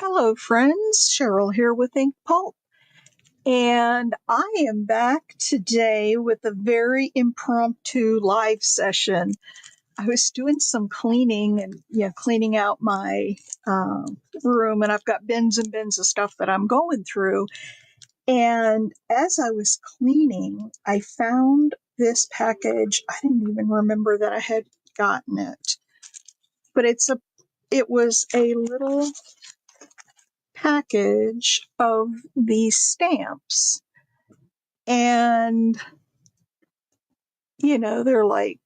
Hello friends, Cheryl here with Ink Pulp, and I am back today with a very impromptu live session. I was doing some cleaning and cleaning out my room, and I've got bins and bins of stuff that I'm going through. And as I was cleaning, I found this package. I didn't even remember that I had gotten it, but it was a little package of these stamps, and they're like,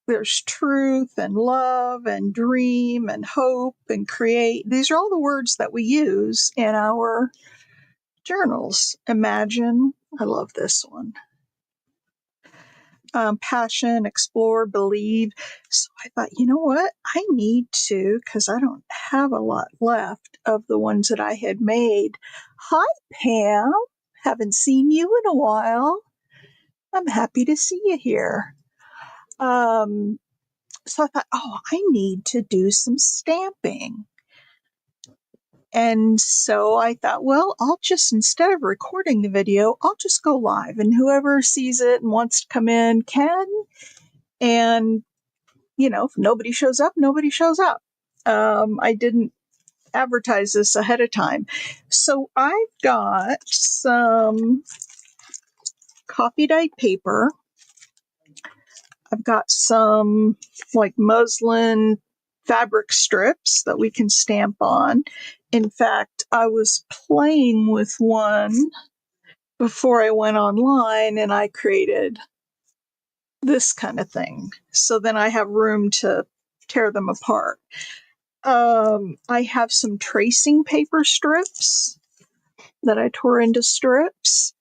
there's truth and love and dream and hope and create. These are all the words that we use in our journals. Imagine, I love this one. Passion, explore, believe. So I thought, you know what, I need to, because I don't have a lot left of the ones that I had made. Hi Pam, haven't seen you in a while. I'm happy to see you here. So I thought, I need to do some stamping. And so I thought, well, I'll just, instead of recording the video, I'll just go live, and whoever sees it and wants to come in can. And, if nobody shows up, nobody shows up. I didn't advertise this ahead of time. So I've got some coffee dyed paper. I've got some like muslin fabric strips that we can stamp on. In fact, I was playing with one before I went online, and I created this kind of thing. So then I have room to tear them apart. I have some tracing paper strips that I tore into strips.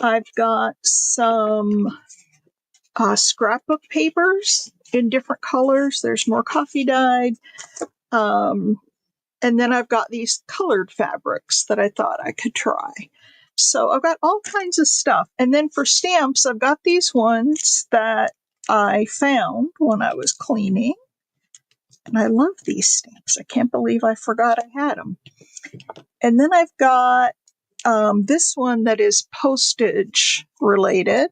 I've got some scrapbook papers in different colors. There's more coffee dyed. And then I've got these colored fabrics that I thought I could try. So I've got all kinds of stuff. And then for stamps, I've got these ones that I found when I was cleaning. And I love these stamps. I can't believe I forgot I had them. And then I've got this one that is postage related.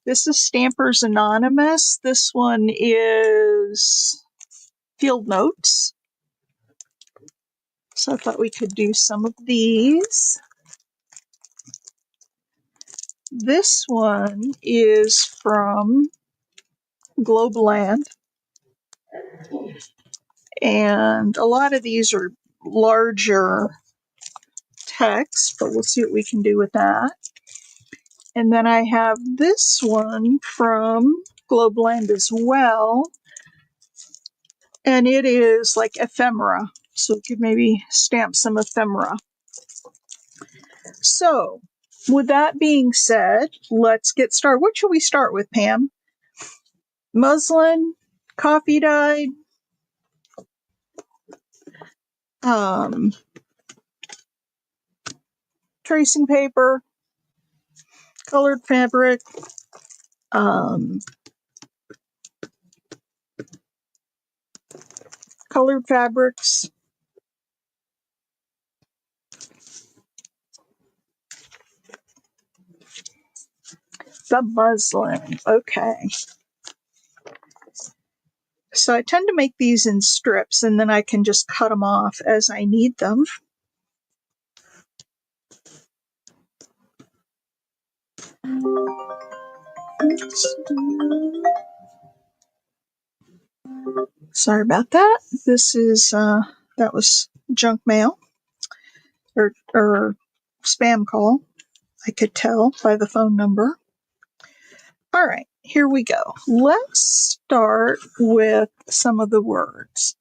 This is Stampers Anonymous. This one is Field Notes. So I thought we could do some of these. This one is from Globeland. And a lot of these are larger text, but we'll see what we can do with that. And then I have this one from Globeland as well. And it is like ephemera. So we could maybe stamp some ephemera. So, with that being said, let's get started. What should we start with, Pam? Muslin, coffee dyed, tracing paper, colored fabric, colored fabrics. The muslin. Okay. So I tend to make these in strips, and then I can just cut them off as I need them. Sorry about that. This is, that was junk mail or spam call. I could tell by the phone number. All right, here we go. Let's start with some of the words.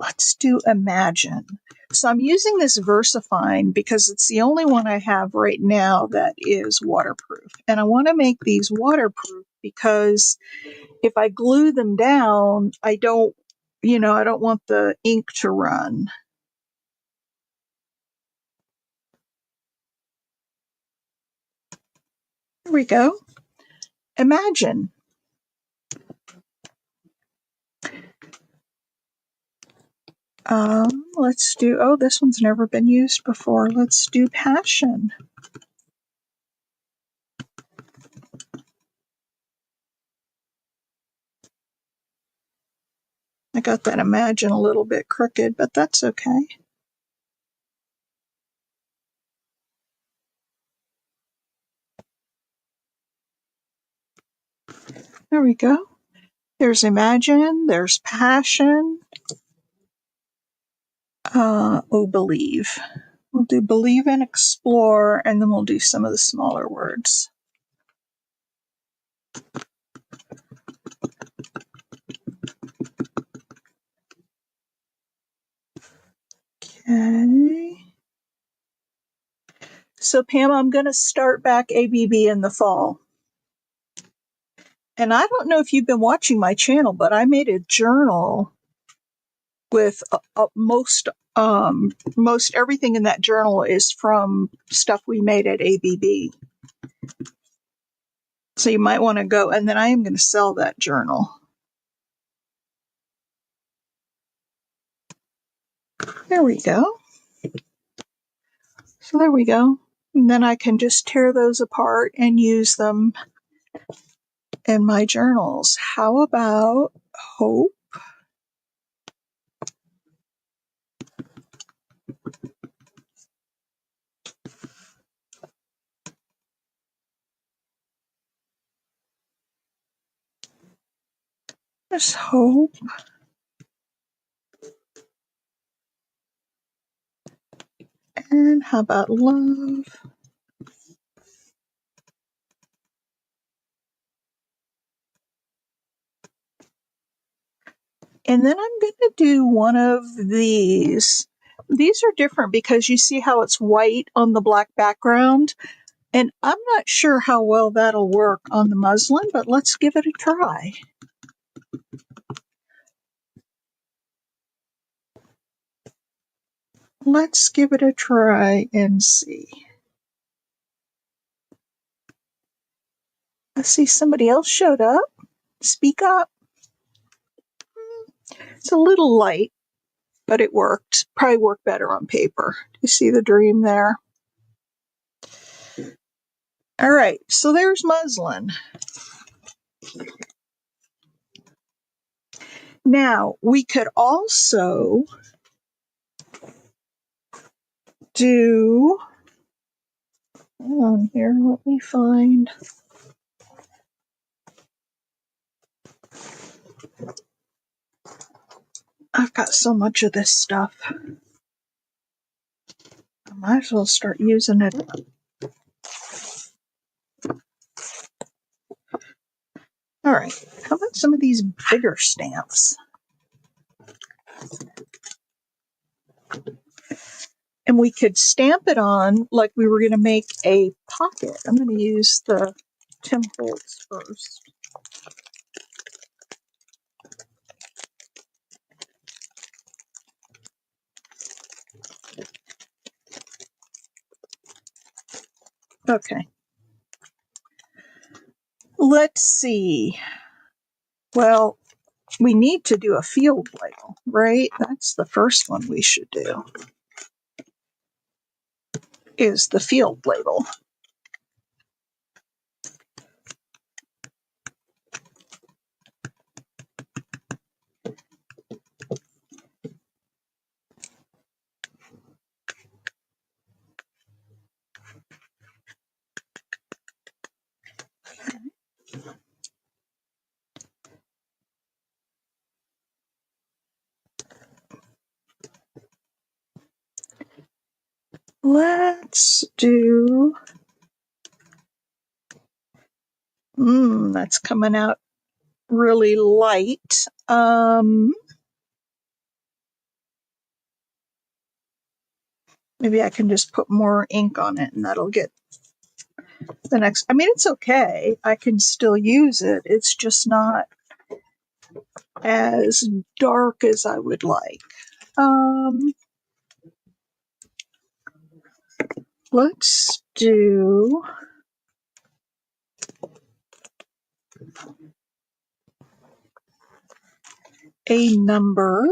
Let's do imagine. So I'm using this VersaFine because it's the only one I have right now that is waterproof. And I want to make these waterproof because if I glue them down, I don't want the ink to run. Here we go. Imagine. Let's do, oh, this one's never been used before. Let's do passion. I got that imagine a little bit crooked, but that's okay. There we go. There's imagine, there's passion. Believe. We'll do believe and explore, and then we'll do some of the smaller words. Okay. So Pam, I'm going to start back ABB in the fall. And I don't know if you've been watching my channel, but I made a journal with most everything in that journal is from stuff we made at ABB. So you might want to go, and then I am going to sell that journal. There we go. So there we go. And then I can just tear those apart and use them in my journals. How about hope? There's hope. And how about love? And then I'm going to do one of these. These are different because you see how it's white on the black background. And I'm not sure how well that'll work on the muslin, but let's give it a try. Let's give it a try and see. I see somebody else showed up. Speak up. It's a little light, but it worked. Probably worked better on paper. You see the dream there? All right, so there's muslin. Now, we could also do, hold on here, let me find. I've got so much of this stuff. I might as well start using it. All right, how about some of these bigger stamps? And we could stamp it on like we were going to make a pocket. I'm going to use the Tim Holtz first. Okay. Let's see. Well, we need to do a field label, right? That's the first one we should do, is the field label. Let's do, that's coming out really light. Maybe I can just put more ink on it and that'll get the next. I mean, it's okay. I can still use it. It's just not as dark as I would like. Let's do a number.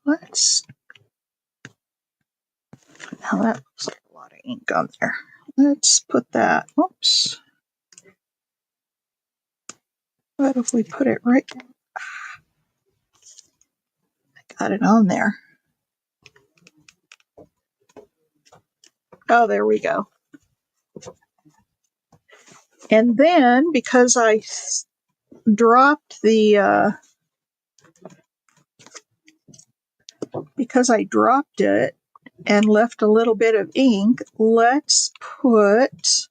Let's, now that looks like a lot of ink on there. Let's put that, oops. What if we put it right there? I got it on there. Oh, there we go. And then, because I dropped the, because I dropped it and left a little bit of ink, let's put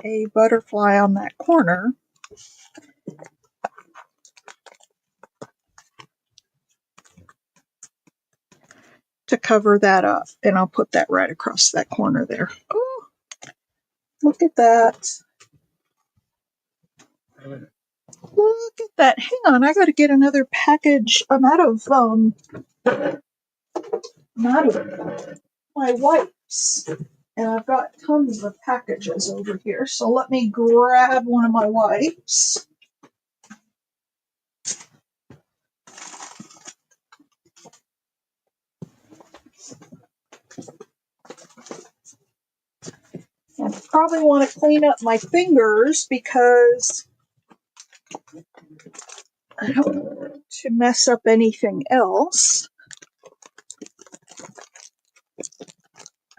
a butterfly on that corner. To cover that up, and I'll put that right across that corner there. Oh, look at that. Look at that. Hang on, I got to get another package. I'm out of my wipes. And I've got tons of packages over here. So let me grab one of my wipes. And I probably want to clean up my fingers because I don't want to mess up anything else.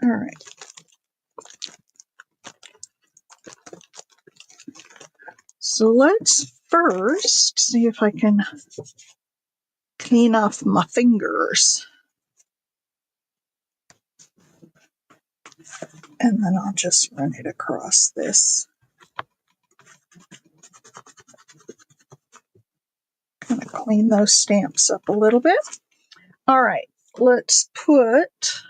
All right. So let's first see if I can clean off my fingers. And then I'll just run it across this. Kind of clean those stamps up a little bit. All right, let's put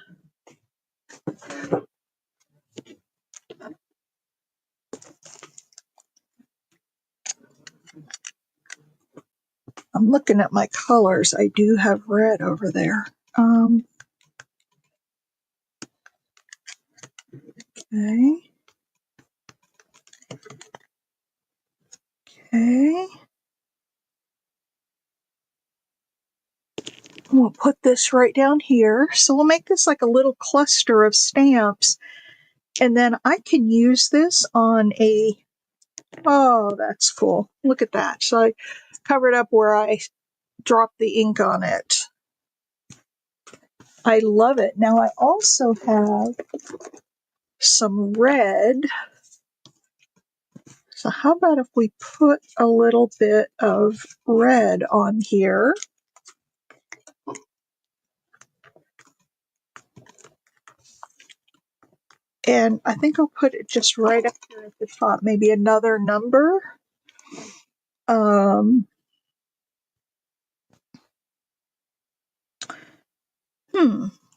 I'm looking at my colors. I do have red over there. Okay. Okay. We'll put this right down here. So we'll make this like a little cluster of stamps. And then I can use this on a, oh, that's cool. Look at that. So I covered up where I dropped the ink on it. I love it. Now I also have some red. So how about if we put a little bit of red on here? And I think I'll put it just right up here at the top, maybe another number.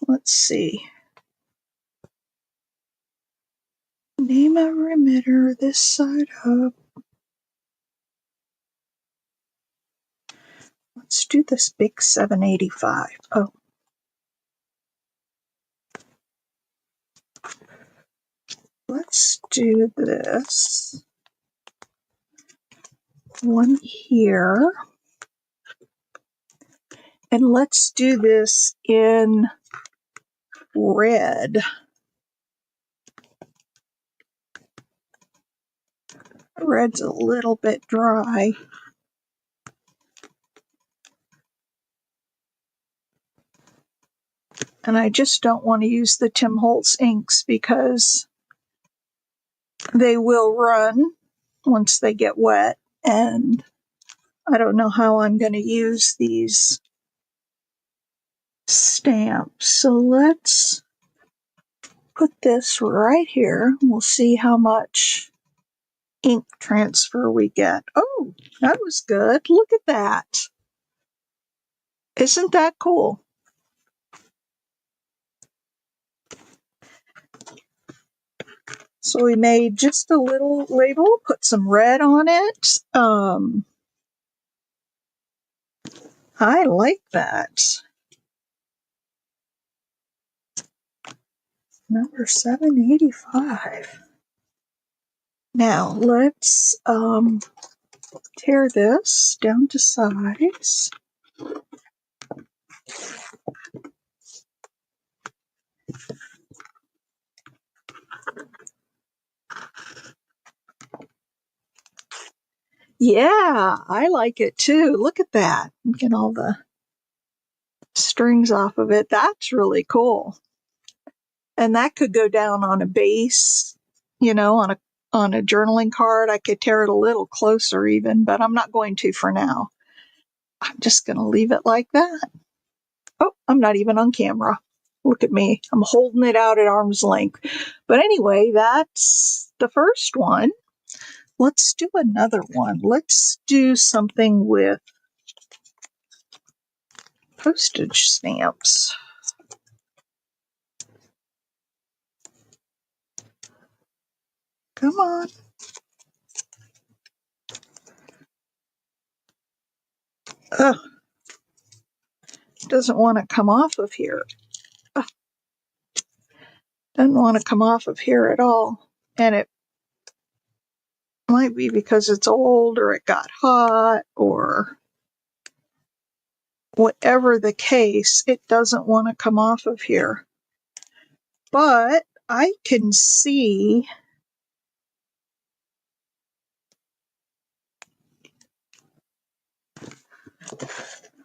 Let's see. Name a remitter this side up. Let's do this big 785. Oh. Let's do this one here. And let's do this in red. Red's a little bit dry. And I just don't want to use the Tim Holtz inks because they will run once they get wet. And I don't know how I'm going to use these stamps. So let's put this right here. We'll see how much ink transfer we get. Oh, that was good. Look at that. Isn't that cool? So we made just a little label, put some red on it. I like that. Number 785. Now let's tear this down to size. Yeah, I like it too. Look at that. Get all the strings off of it. That's really cool. And that could go down on a base, on a journaling card. I could tear it a little closer even, but I'm not going to for now. I'm just going to leave it like that. Oh, I'm not even on camera. Look at me. I'm holding it out at arm's length. But anyway, that's the first one. Let's do another one. Let's do something with postage stamps. Come on. Ugh. Doesn't want to come off of here. Ugh. Doesn't want to come off of here at all. And it might be because it's old or it got hot or whatever the case, it doesn't want to come off of here. But I can see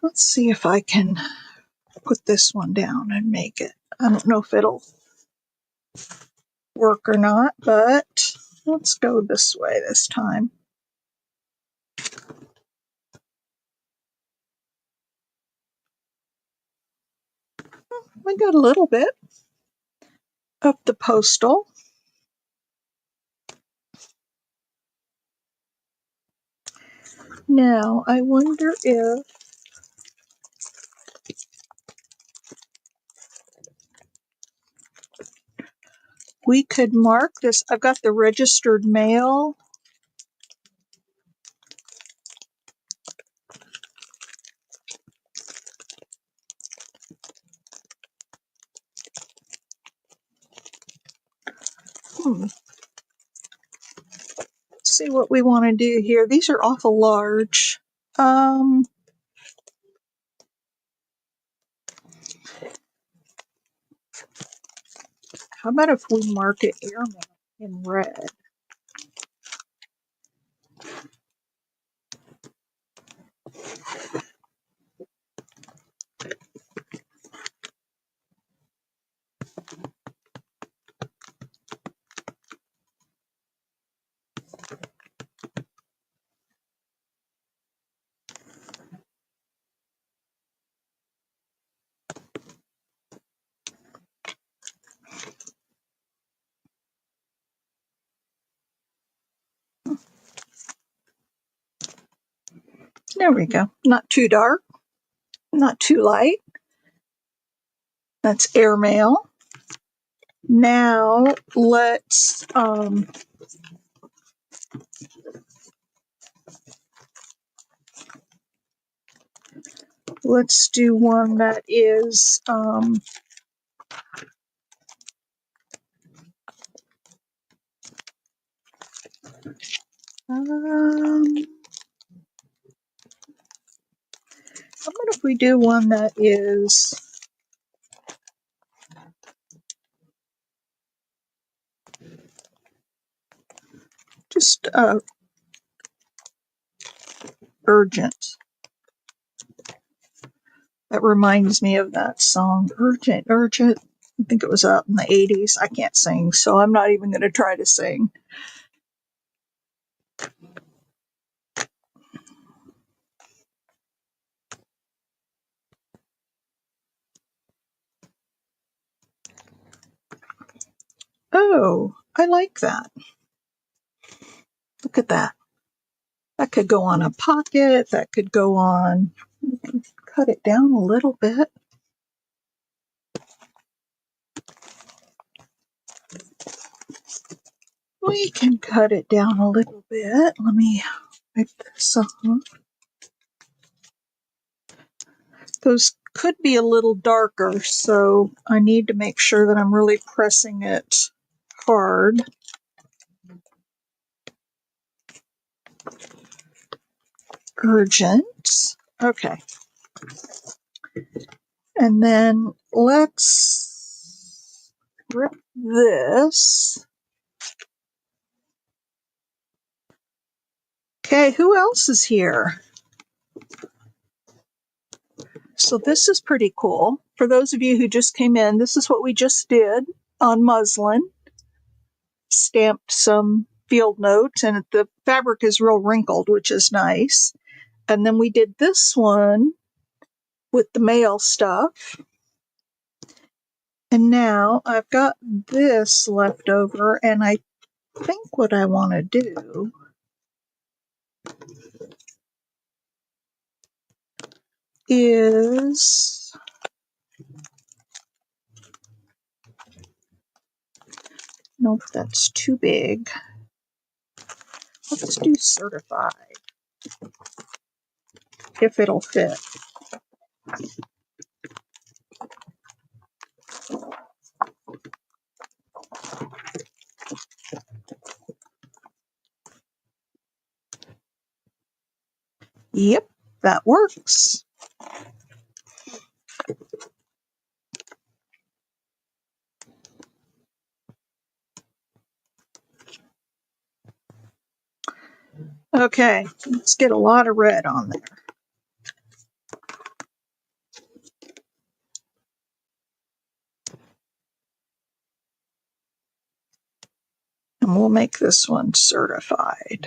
let's see if I can put this one down and make it. I don't know if it'll work or not, but let's go this way this time. We got a little bit of the postal. Now, I wonder if we could mark this. I've got the registered mail. Let's see what we want to do here. These are awful large. How about if we mark it airmail in red? There we go. Not too dark, not too light. That's airmail. Now let's do one that is how about if we do one that is just urgent. That reminds me of that song, Urgent, Urgent. I think it was out in the 80s. I can't sing, so I'm not even going to try to sing. Oh, I like that. Look at that. That could go on a pocket. That could go on. Cut it down a little bit. We can cut it down a little bit. Let me wipe this off. Those could be a little darker, so I need to make sure that I'm really pressing it hard. Urgent. Okay. And then let's rip this. Okay, who else is here? So this is pretty cool. For those of you who just came in, this is what we just did on muslin. Stamped some field notes, and the fabric is real wrinkled, which is nice. And then we did this one with the mail stuff. And now I've got this left over, and I think what I want to do is nope, that's too big. Let's do certified if it'll fit. Yep, that works. Okay, let's get a lot of red on there. And we'll make this one certified.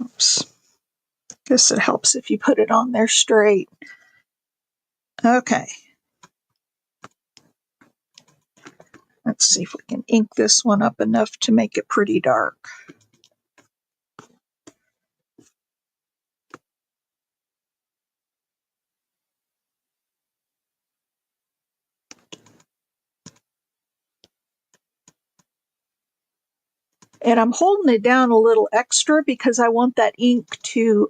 Oops. Guess it helps if you put it on there straight. Okay. Let's see if we can ink this one up enough to make it pretty dark. And I'm holding it down a little extra because I want that ink to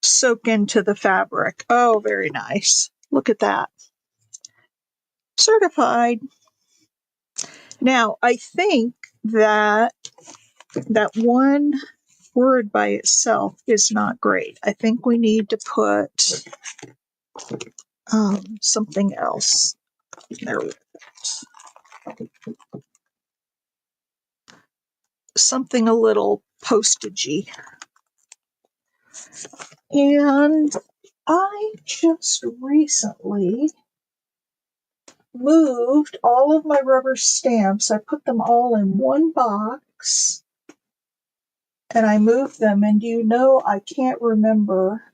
soak into the fabric. Oh, very nice. Look at that. Certified. Now, I think that one word by itself is not great. I think we need to put something else there with it. Something a little postagey. And I just recently moved all of my rubber stamps. I put them all in one box and I moved them. And you know, I can't remember.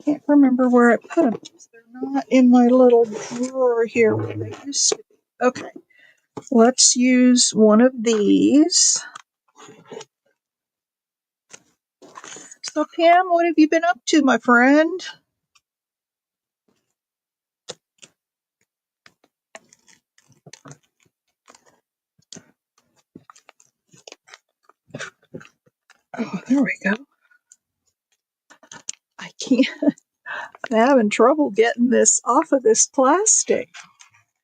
Can't remember where I put them. They're not in my little drawer here where they used to be. Okay, let's use one of these. So, Pam, what have you been up to, my friend? Oh, there we go. I can't. I'm having trouble getting this off of this plastic.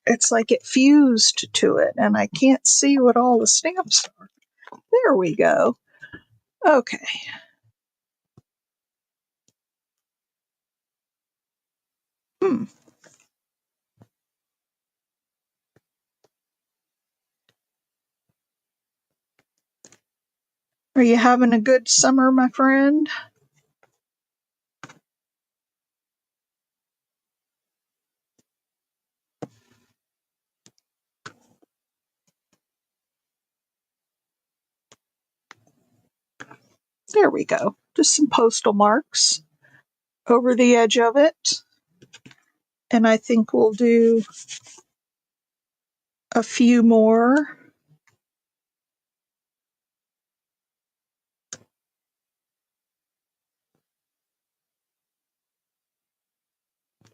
It's like it fused to it, and I can't see what all the stamps are. There we go. Okay. Are you having a good summer, my friend? There we go. Just some postal marks over the edge of it. And I think we'll do a few more.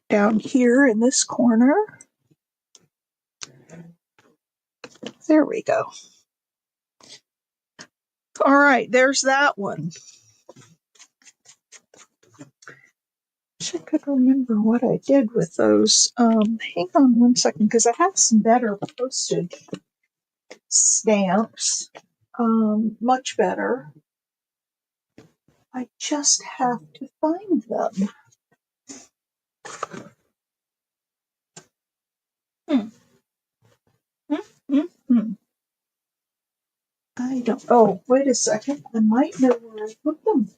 Down here in this corner. There we go. All right, there's that one. Wish I could remember what I did with those. Hang on one second, because I have some better postage stamps. Much better. I just have to find them. I don't. Oh, wait a second. I might know where I put them.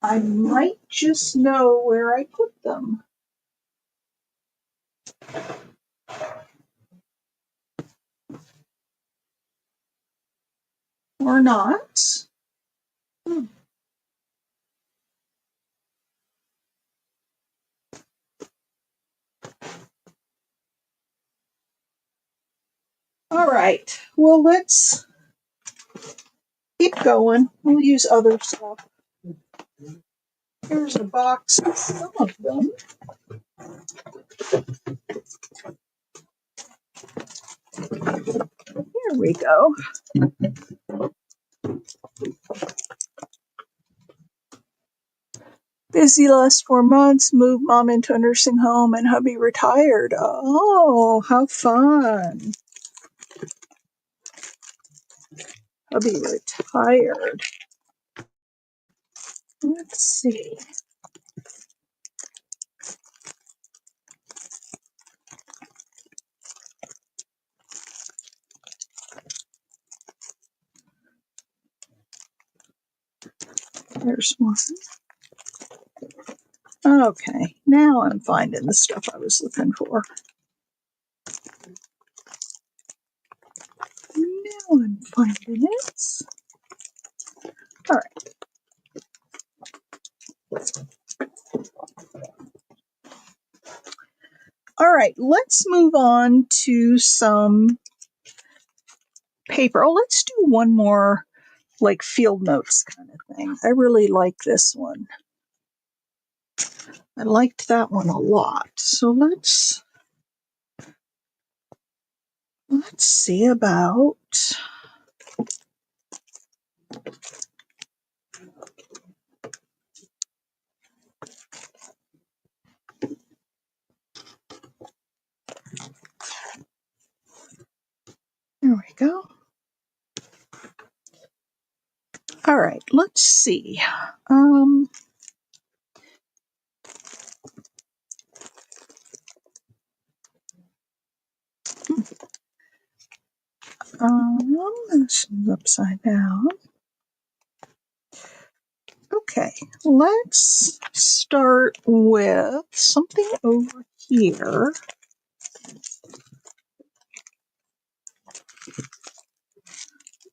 I might just know where I put them. Or not. All right. Well, let's keep going. We'll use other stuff. Here's a box of some of them. Here we go. Busy last 4 months, moved mom into a nursing home, and hubby retired. Oh, how fun. Hubby retired. Let's see. There's one. Okay, now I'm finding the stuff I was looking for. Now I'm finding it. All right. All right, let's move on to some paper. Oh, let's do one more like field notes kind of thing. I really like this one. I liked that one a lot. So let's see about there we go. All right, let's see. This is upside down. Okay, let's start with something over here.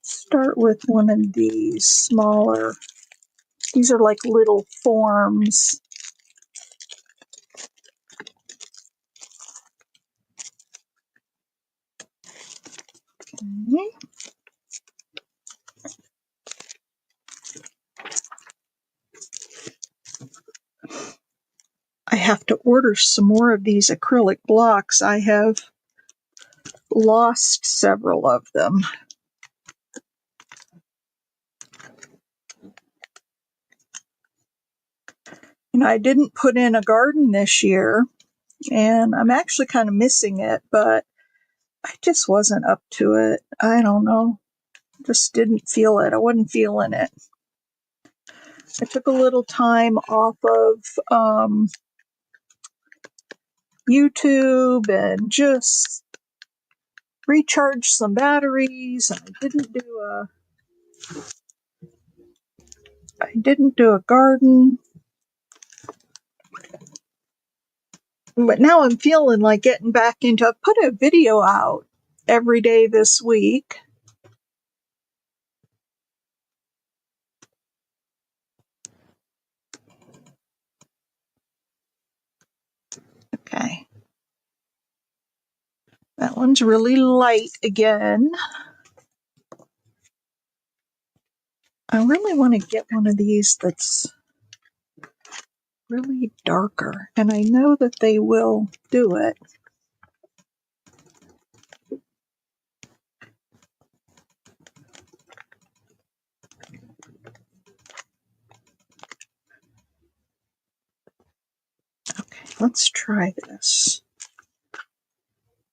Start with one of these smaller. These are like little forms. Okay. I have to order some more of these acrylic blocks. I have lost several of them. And I didn't put in a garden this year, and I'm actually kind of missing it, but I just wasn't up to it. I don't know. Just didn't feel it. I wasn't feeling it. I took a little time off of YouTube and just recharged some batteries. I didn't do a garden. But now I'm feeling like getting back into. I've put a video out every day this week. Okay. That one's really light again. I really want to get one of these that's really darker, and I know that they will do it. let's try this.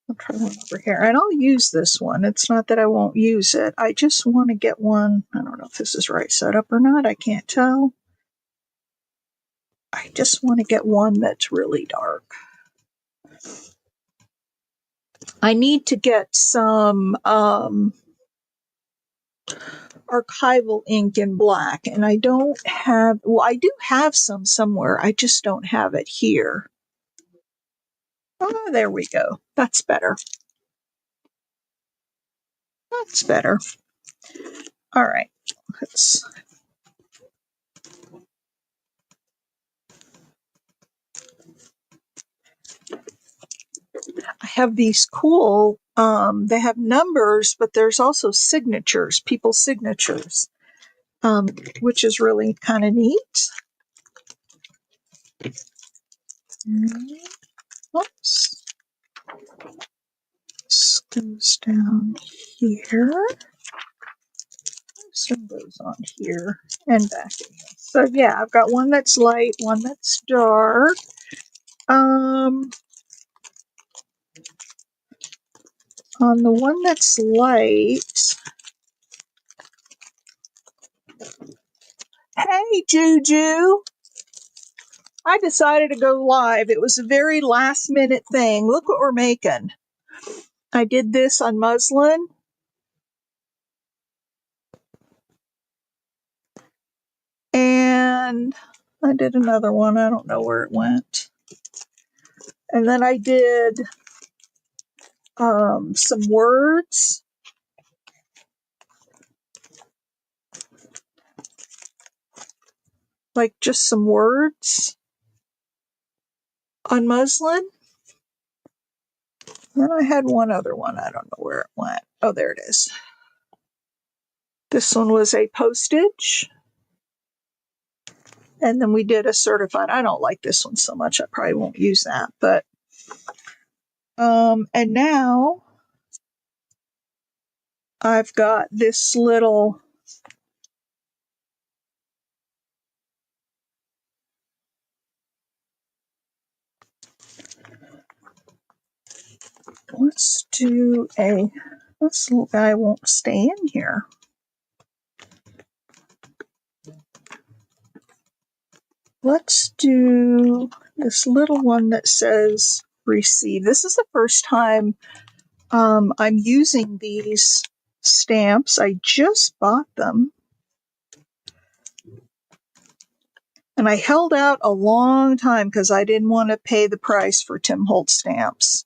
I'll try one over here, and I'll use this one. It's not that I won't use it. I just want to get one. I don't know if this is right setup or not. I can't tell. I just want to get one that's really dark. I need to get some archival ink in black, and I don't have, well, I do have some somewhere. I just don't have it here. Oh, there we go. That's better. That's better. All right. I have these cool, they have numbers, but there's also signatures, people's signatures, which is really kind of neat. Oops. This goes down here. Some goes on here and back again. So yeah, I've got one that's light, one that's dark. On the one that's light, hey Juju, I decided to go live. It was a very last minute thing. Look what we're making. I did this on muslin. And I did another one. I don't know where it went. And then I did some words. Like just some words on muslin. Then I had one other one. I don't know where it went. Oh, there it is. This one was a postage. And then we did a certified. I don't like this one so much. I probably won't use that. But, and now I've got this little, let's do a, this little guy won't stay in here. Let's do this little one that says receive. This is the first time I'm using these stamps. I just bought them. And I held out a long time because I didn't want to pay the price for Tim Holtz stamps.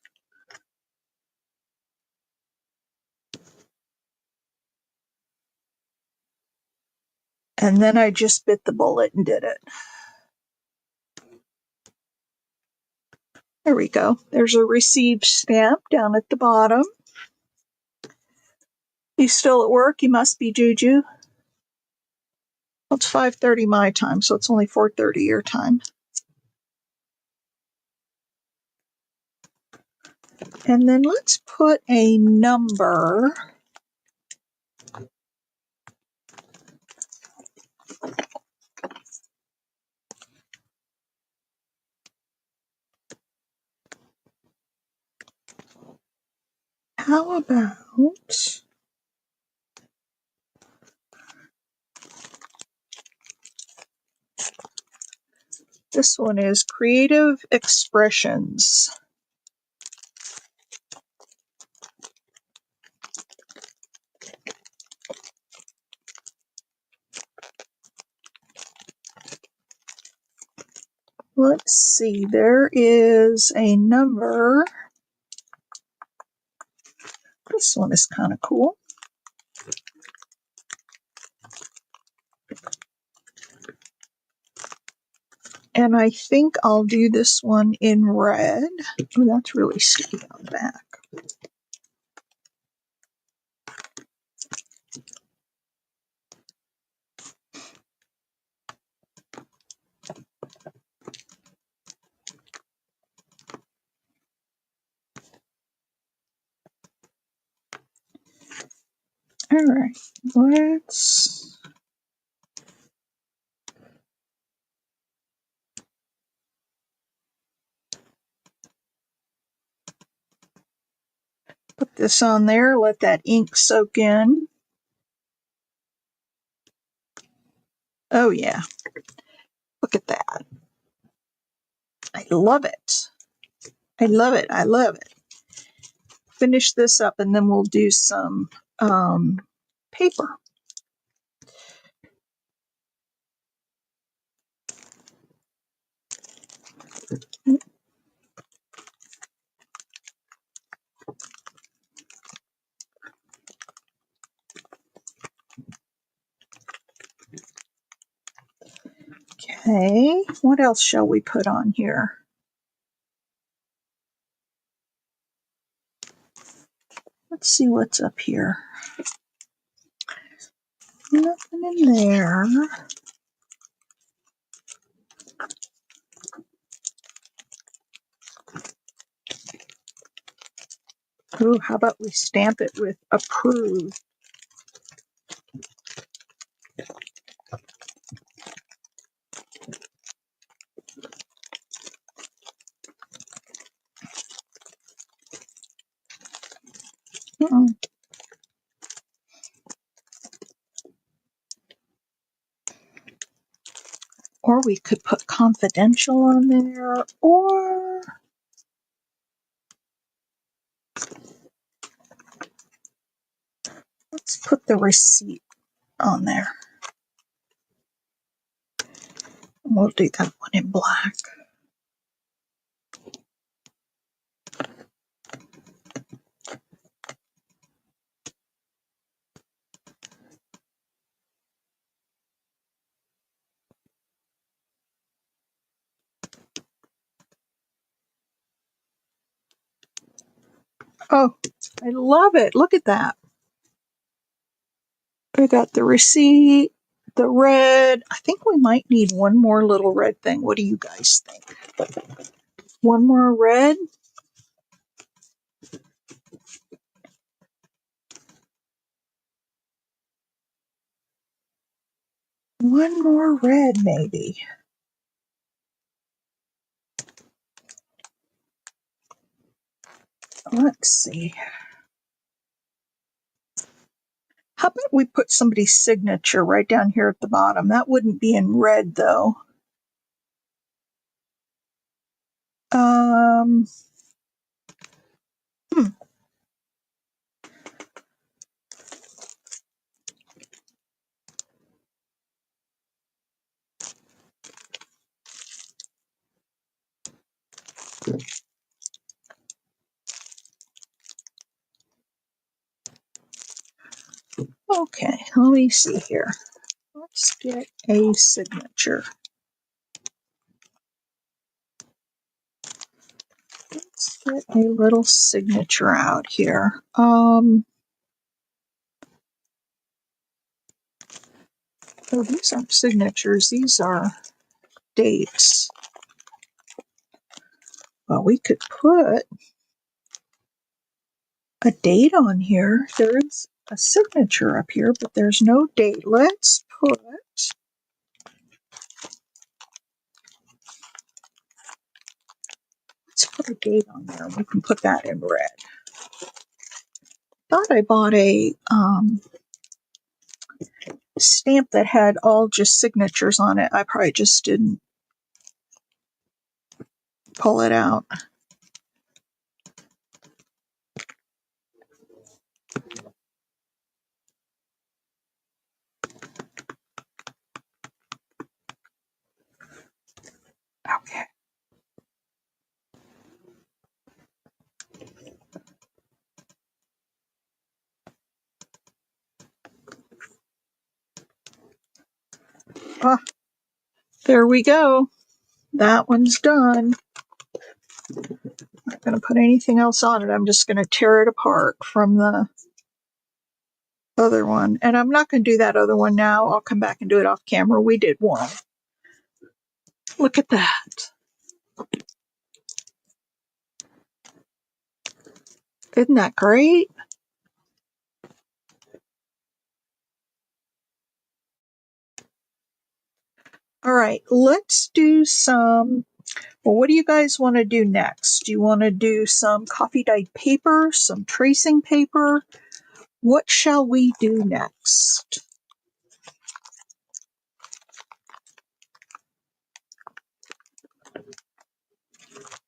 And then I just bit the bullet and did it. There we go. There's a received stamp down at the bottom. You still at work? You must be, Juju. Well, it's 5:30 my time, so it's only 4:30 your time. And then let's put a number. How about this one is Creative Expressions. Let's see, there is a number. This one is kind of cool. And I think I'll do this one in red. Oh, that's really sticky on the back. All right, let's. this on there, let that ink soak in. Oh yeah, look at that. I love it. I love it. I love it. Finish this up and then we'll do some paper. Okay, what else shall we put on here? Let's see what's up here. Nothing in there. Ooh, how about we stamp it with approved? Or we could put confidential on there, or let's put the receipt on there. We'll do that one in black. Oh, I love it. Look at that. We got the receipt, the red. I think we might need one more little red thing. What do you guys think? One more red? One more red, maybe. Let's see. How about we put somebody's signature right down here at the bottom? That wouldn't be in red, though. Hmm. Okay, let me see here. Let's get a signature. Let's get a little signature out here. Oh, these aren't signatures. These are dates. Well, we could put a date on here. There is a signature up here, but there's no date. Let's put a date on there. We can put that in red. Thought I bought a stamp that had all just signatures on it. I probably just didn't pull it out. Okay. Ah, there we go. That one's done. I'm not going to put anything else on it. I'm just going to tear it apart from the other one. And I'm not going to do that other one now. I'll come back and do it off camera. We did one. Look at that. Isn't that great? All right, let's do some Well, what do you guys want to do next? Do you want to do some coffee dyed paper, some tracing paper? What shall we do next?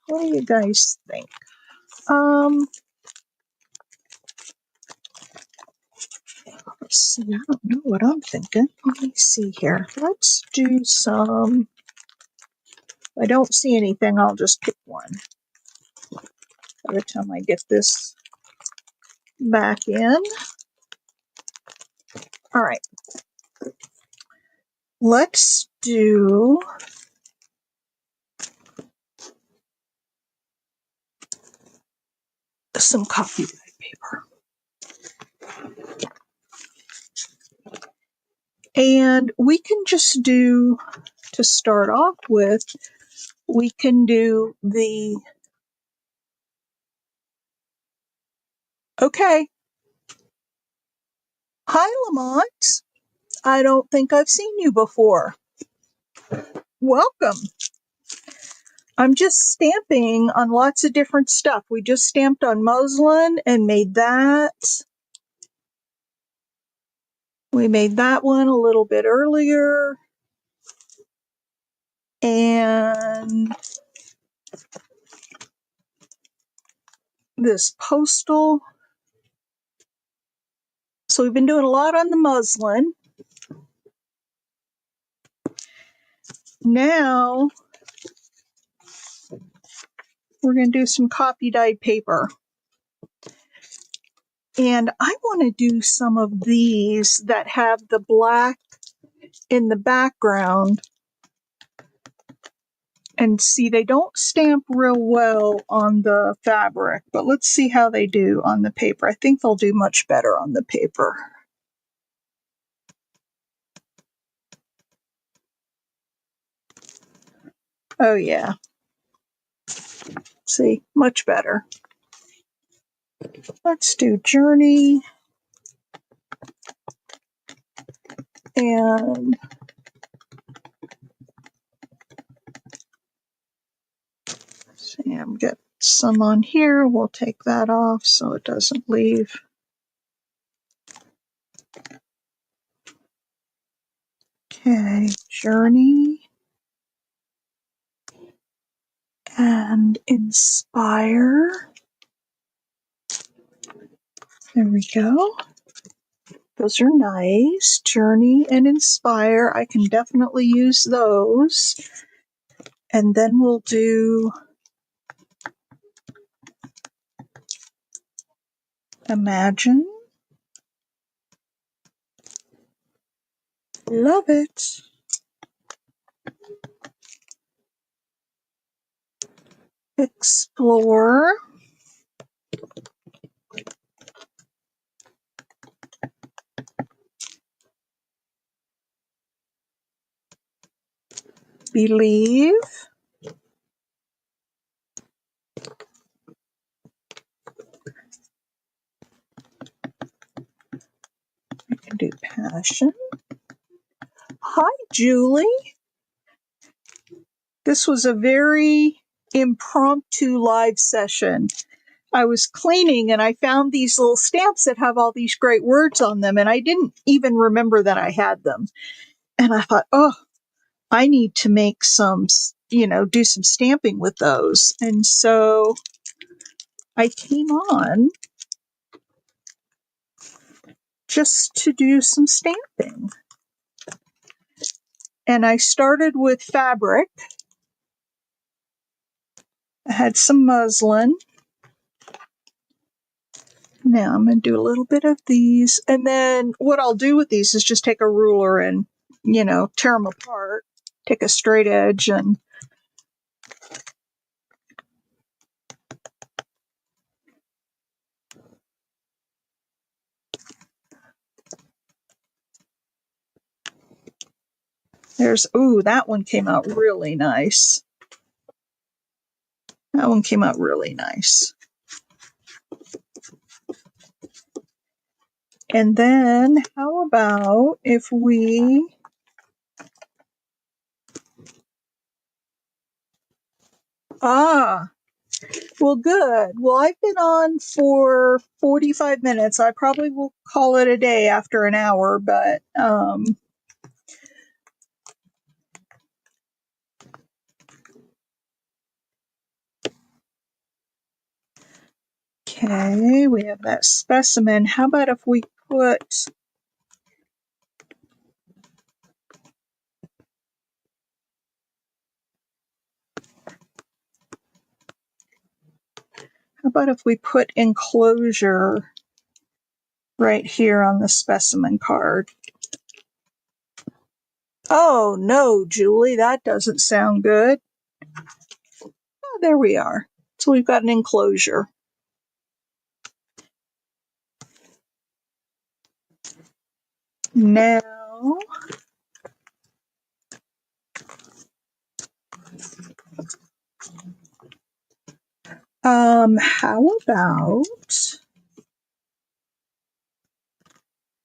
What do you guys think? Let's see, I don't know what I'm thinking. Let me see here. Let's do some. If I don't see anything, I'll just pick one. By the time I get this back in. All right. Let's do some coffee dyed paper. And we can just do, to start off with, we can do the, okay. Hi, Lamont. I don't think I've seen you before. Welcome. I'm just stamping on lots of different stuff. We just stamped on muslin and made that. We made that one a little bit earlier. And this postal. So we've been doing a lot on the muslin. Now we're going to do some coffee dyed paper. And I want to do some of these that have the black in the background. And see, they don't stamp real well on the fabric, but let's see how they do on the paper. I think they'll do much better on the paper. Oh yeah. See, much better. Let's do Journey. And see, I'm getting some on here. We'll take that off so it doesn't leave. Okay, Journey. And Inspire. There we go. Those are nice. Journey and Inspire. I can definitely use those. And then we'll do Imagine. Love it. Explore. Believe. I can do Passion. Hi, Julie. This was a very impromptu live session. I was cleaning and I found these little stamps that have all these great words on them, and I didn't even remember that I had them. And I thought, oh, I need to make some, do some stamping with those. And so I came on just to do some stamping. And I started with fabric. I had some muslin. Now I'm going to do a little bit of these. And then what I'll do with these is just take a ruler and, tear them apart. Take a straight edge and that one came out really nice. That one came out really nice. And then how about if we Ah, well, good. Well, I've been on for 45 minutes. I probably will call it a day after an hour, but okay, we have that specimen. How about if we put enclosure right here on the specimen card? Oh, no, Julie, that doesn't sound good. Oh, there we are. So we've got an enclosure. Now, how about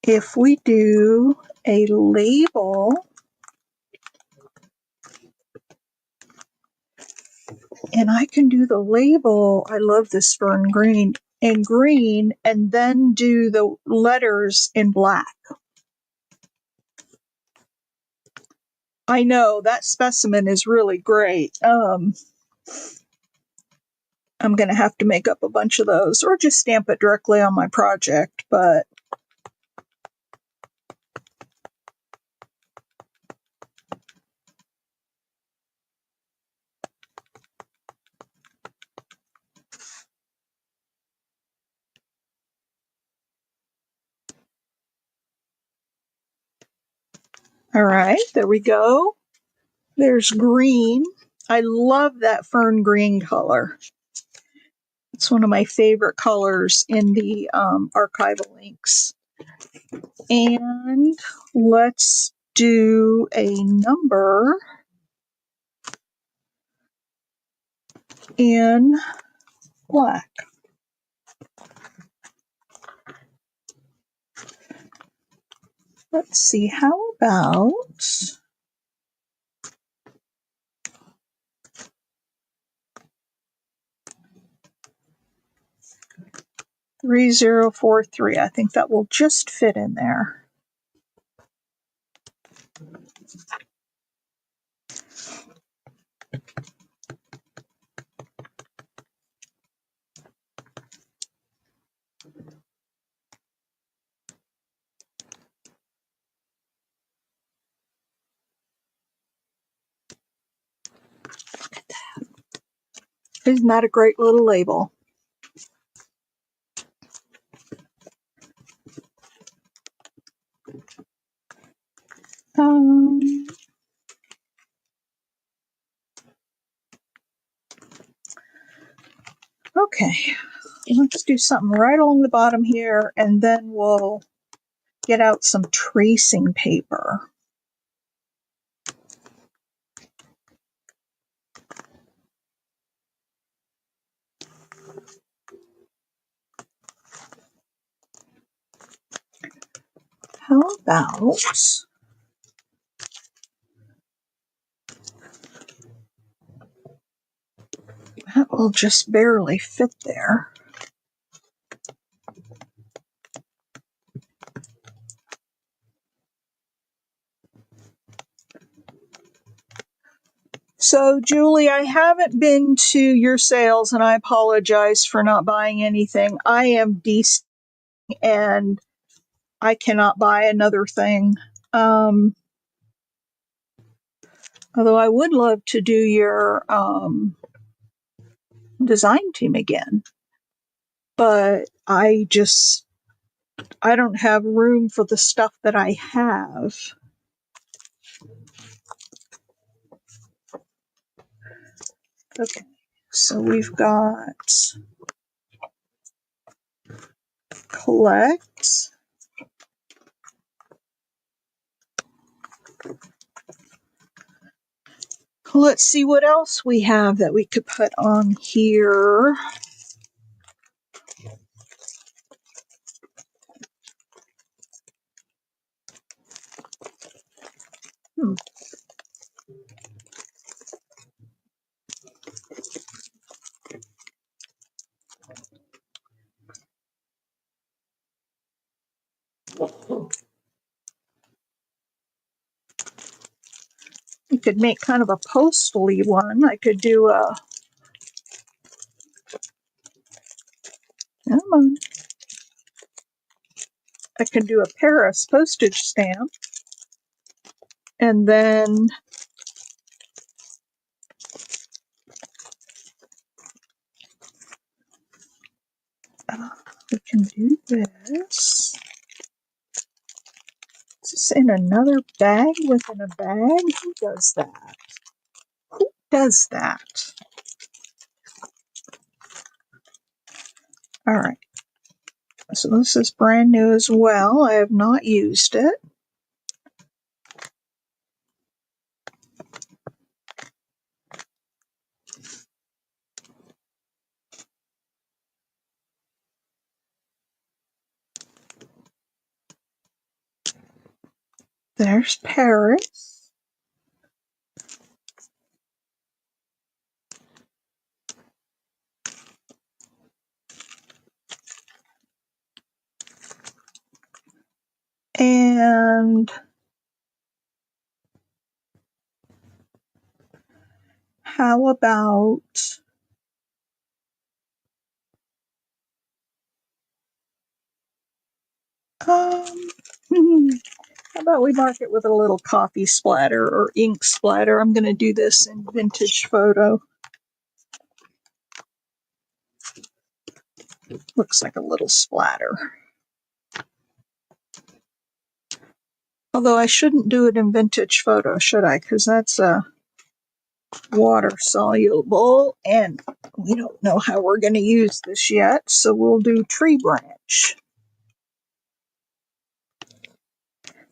if we do a label, and I can do the label, I love this fern green, in green, and then do the letters in black. I know, that specimen is really great. I'm going to have to make up a bunch of those, or just stamp it directly on my project, but all right, there we go. There's green. I love that fern green color. It's one of my favorite colors in the archival inks. And let's do a number in black. Let's see, how about 3043? I think that will just fit in there. Look at that. Isn't that a great little label? Okay, let's do something right along the bottom here, and then we'll get out some tracing paper. How about that will just barely fit there. So, Julie, I haven't been to your sales, and I apologize for not buying anything. I am decent, and I cannot buy another thing. Although I would love to do your design team again, but I don't have room for the stuff that I have. Okay, so we've got collect. Let's see what else we have that we could put on here. You could make kind of a postal-y one. I could do a, come on. I could do a Paris postage stamp. And then we can do this. Is this in another bag within a bag? Who does that? Who does that? All right. So this is brand new as well. I have not used it. There's Paris. And how about how about we mark it with a little coffee splatter or ink splatter? I'm going to do this in vintage photo. Looks like a little splatter. Although I shouldn't do it in vintage photo, should I? Because that's water soluble, and we don't know how we're going to use this yet, so we'll do tree branch.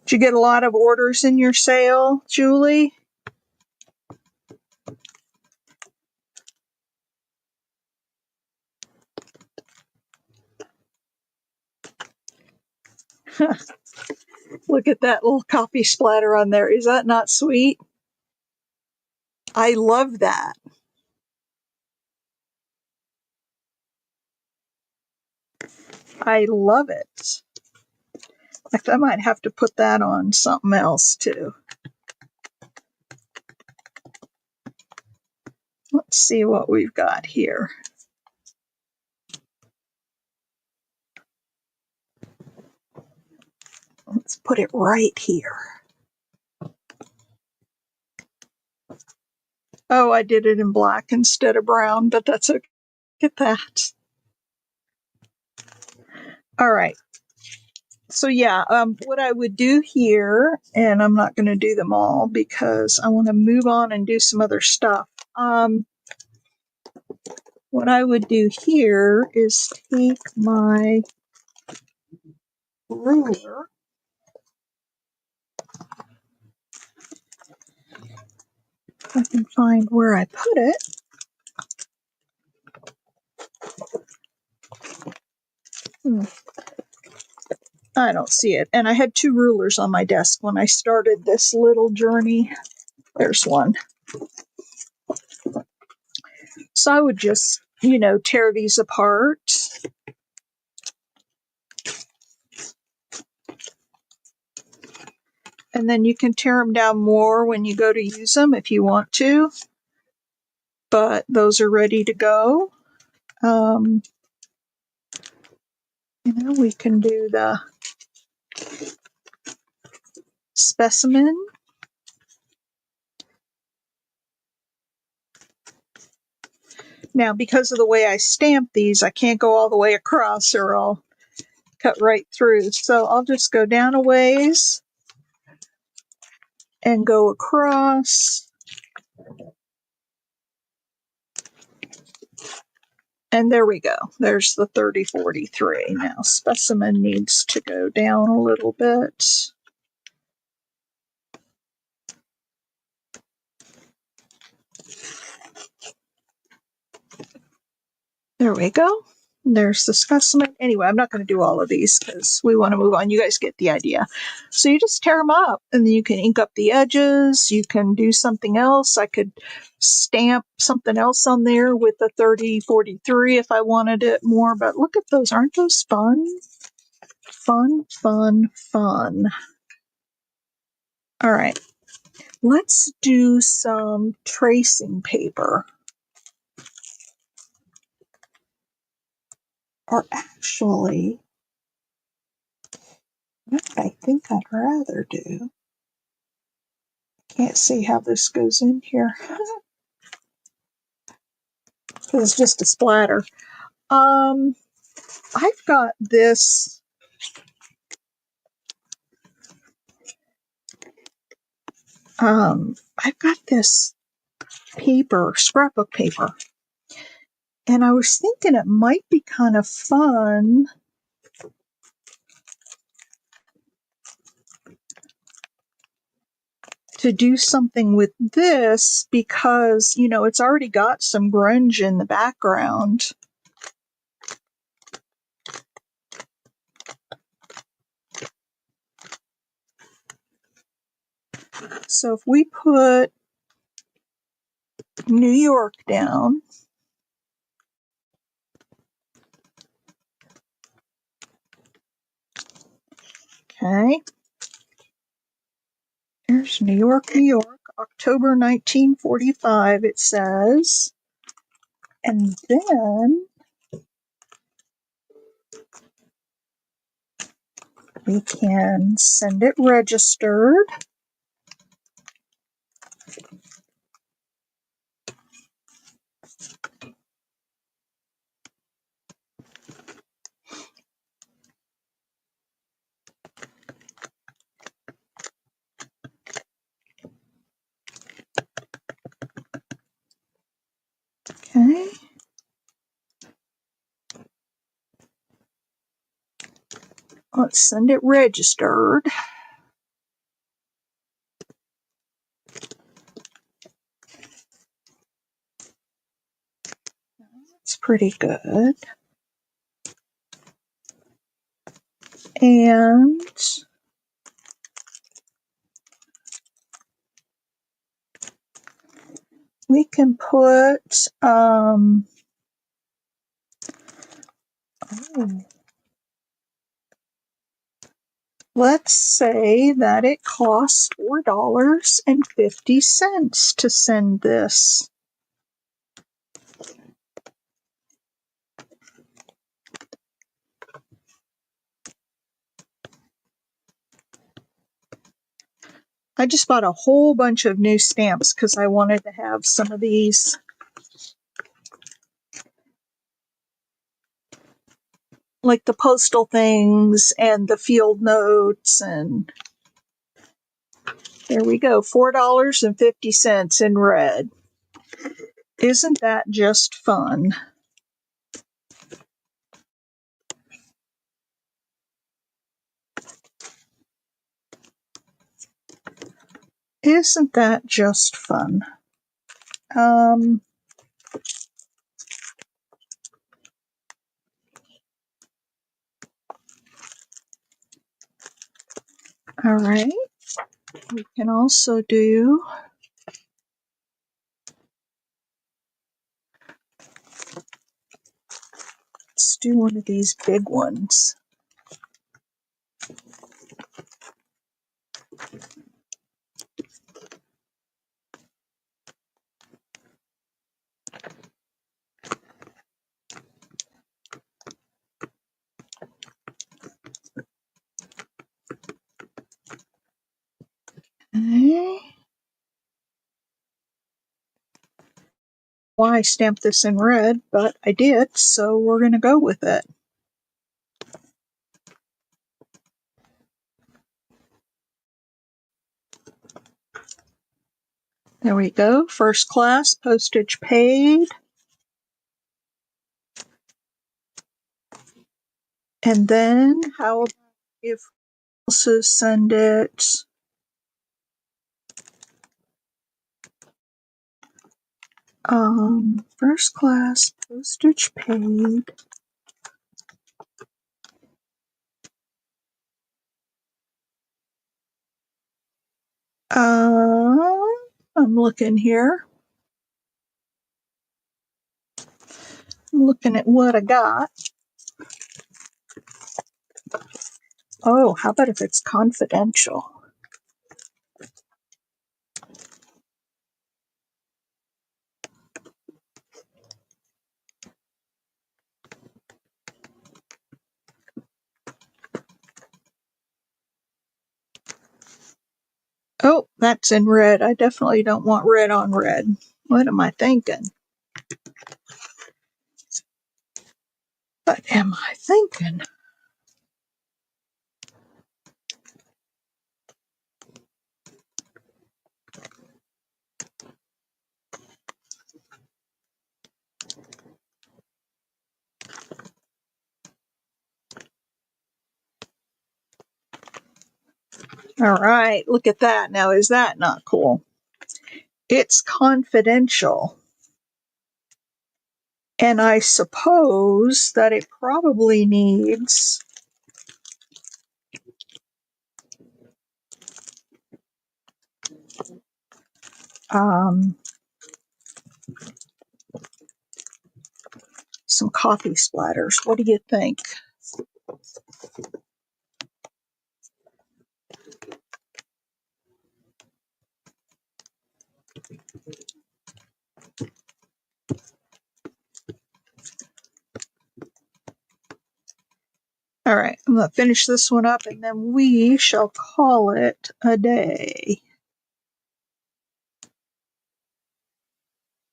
Did you get a lot of orders in your sale, Julie? Look at that little coffee splatter on there. Is that not sweet? I love that. I love it. In fact, I might have to put that on something else too. Let's see what we've got here. Let's put it right here. Oh, I did it in black instead of brown, but that's okay. Look at that. All right. So yeah, what I would do here, and I'm not going to do them all because I want to move on and do some other stuff. What I would do here is take my ruler. If I can find where I put it. I don't see it. And I had two rulers on my desk when I started this little journey. There's one. So I would just, tear these apart. And then you can tear them down more when you go to use them if you want to. But those are ready to go. We can do the specimen. Now, because of the way I stamp these, I can't go all the way across or I'll cut right through. So I'll just go down a ways and go across. And there we go. There's the 3043. Now, specimen needs to go down a little bit. There we go. There's the specimen. Anyway, I'm not going to do all of these because we want to move on. You guys get the idea. So you just tear them up and then you can ink up the edges. You can do something else. I could stamp something else on there with the 3043 if I wanted it more. But look at those. Aren't those fun? Fun, fun, fun. All right. Let's do some tracing paper. Or actually, what I think I'd rather do. Can't see how this goes in here. Because it's just a splatter. I've got this paper, scrapbook paper. And I was thinking it might be kind of fun to do something with this because, you know, it's already got some grunge in the background. So if we put New York down, okay, here's New York, New York, October 1945, it says, and then we can send it registered. Okay. Let's send it registered. It's pretty good. And we can put, let's say that it costs $4.50 to send this. I just bought a whole bunch of new stamps because I wanted to have some of these. Like the postal things and the field notes, and there we go, $4.50 in red. Isn't that just fun? Isn't that just fun? All right. We can also do let's do one of these big ones. Okay. Why I stamped this in red, but I did, so we're going to go with it. There we go. First class, postage paid. And then how about if we also send it first class, postage paid. I'm looking here. I'm looking at what I got. Oh, how about if it's confidential? Oh, that's in red. I definitely don't want red on red. What am I thinking? What am I thinking? All right, look at that. Now, is that not cool? It's confidential. And I suppose that it probably needs some coffee splatters. What do you think? All right, I'm going to finish this one up and then we shall call it a day.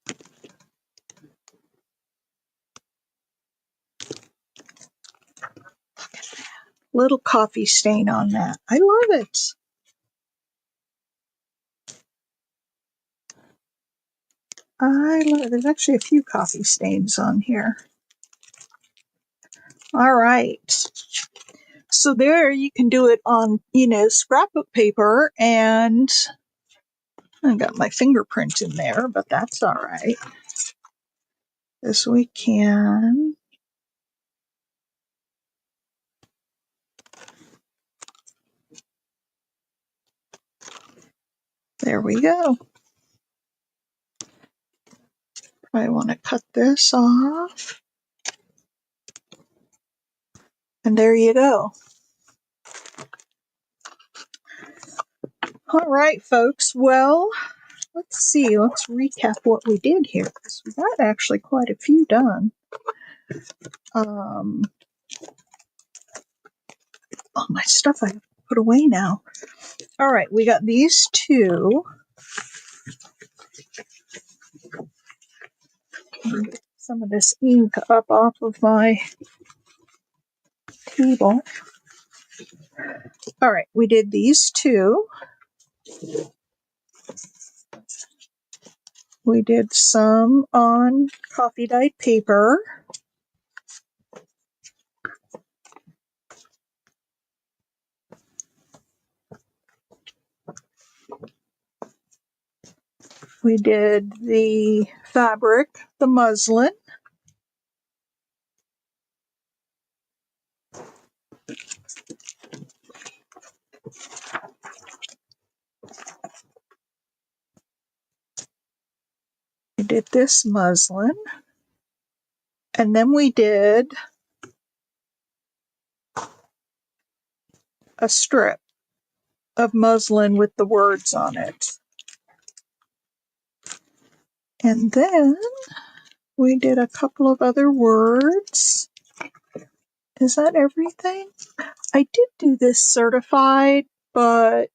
Look at that. Little coffee stain on that. I love it. There's actually a few coffee stains on here. All right. So there you can do it on, scrapbook paper, and I got my fingerprint in there, but that's all right. As we can. There we go. I want to cut this off. And there you go. All right, folks. Well, let's see. Let's recap what we did here, because we got actually quite a few done. All my stuff I have to put away now. All right, we got these two. Get some of this ink up off of my table. All right, we did these two. We did some on coffee dyed paper. We did the fabric, the muslin. We did this muslin. And then we did a strip of muslin with the words on it. And then we did a couple of other words. Is that everything? I did do this certified, but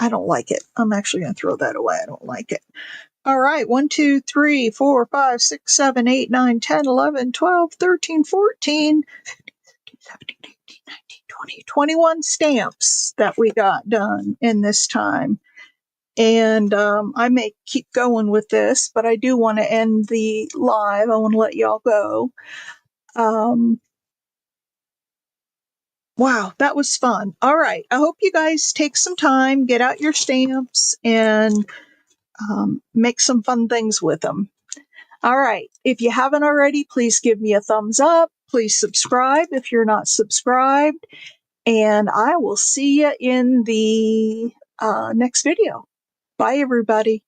I don't like it. I'm actually going to throw that away. I don't like it. All right. 1, 2, 3, 4, 5, 6, 7, 8, 9, 10, 11, 12, 13, 14, 15, 17, 18, 19, 20, 21 stamps that we got done in this time. And I may keep going with this, but I do want to end the live. I want to let y'all go. Wow, that was fun. All right. I hope you guys take some time, get out your stamps, and make some fun things with them. All right. If you haven't already, please give me a thumbs up. Please subscribe if you're not subscribed. And I will see you in the next video. Bye, everybody.